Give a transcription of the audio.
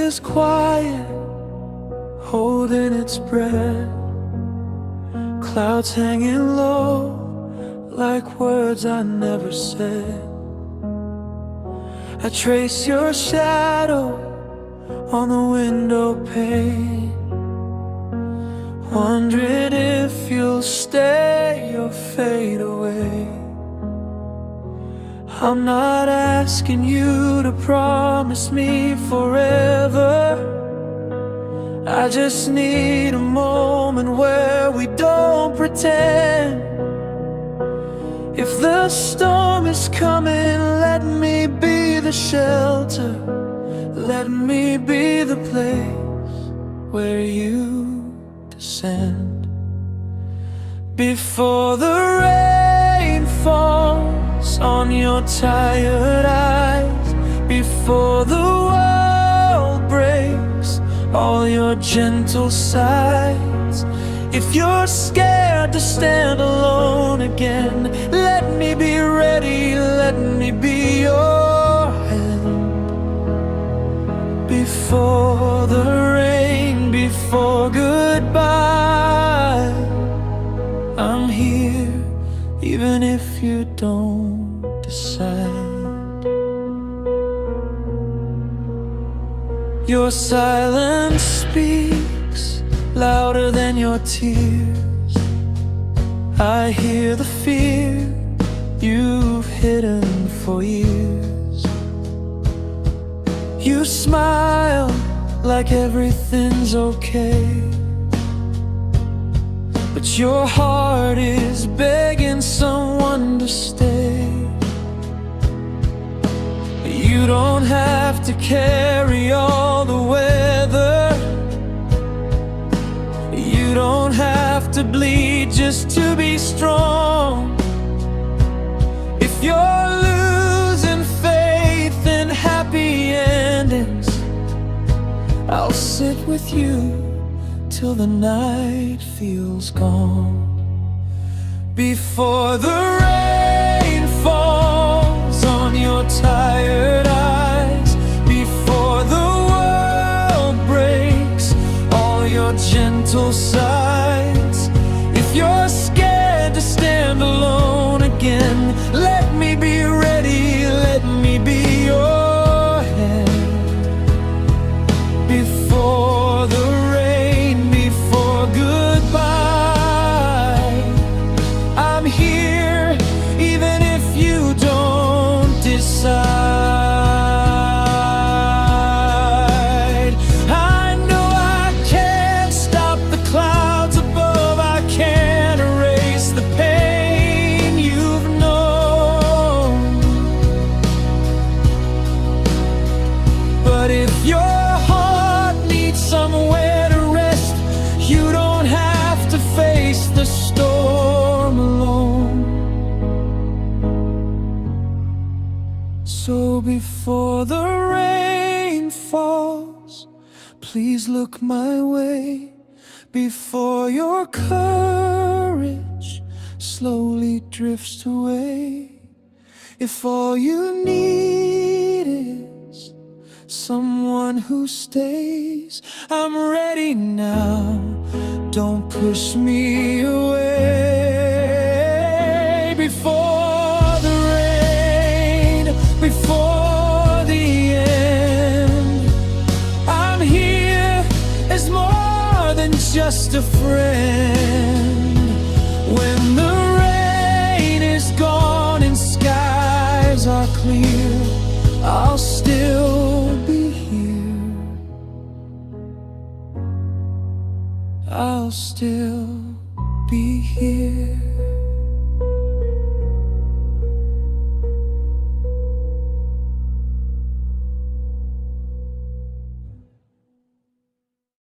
is quiet, holding its breath. Clouds hanging low, like words I never said. I trace your shadow on the window pane, wondering if you'll stay or fade away. I'm not asking you to promise me forever. I just need a moment where we don't pretend. If the storm is coming, let me be the shelter. Let me be the place where you descend. Before the rain falls on your tired eyes, before the world breaks all your gentle sighs, if you're scared to stand alone again, let me be ready, let me be your hand. Before the rain, before goodbye, I'm here, even if you don't decide. Your silence speaks louder than your tears. I hear the fear you've hidden for years. You smile like everything's okay, but your heart is begging someone to stay. You don't have to carry all the weather. You don't have to bleed just to be strong. If you're losing faith in happy endings, I'll sit with you till the night feels gone. Before the rain falls on your tired eyes, before the world breaks all your gentle sighs, if you're scared to stand alone again, let me be ready, let me be your hand. Before the rain, before goodbye, I'm here, even if you don't decide. I know I can't stop the clouds above, I can't erase the pain you've known. But if your heart needs somewhere to rest, you don't have to face the storm alone. So before the rain falls, please look my way. Before your courage slowly drifts away, if all you need is someone who stays, I'm ready now, don't push me away. Before the rain, before the end, I'm here as more than just a friend. When the rain is gone and skies are clear, I'll still be here, I'll still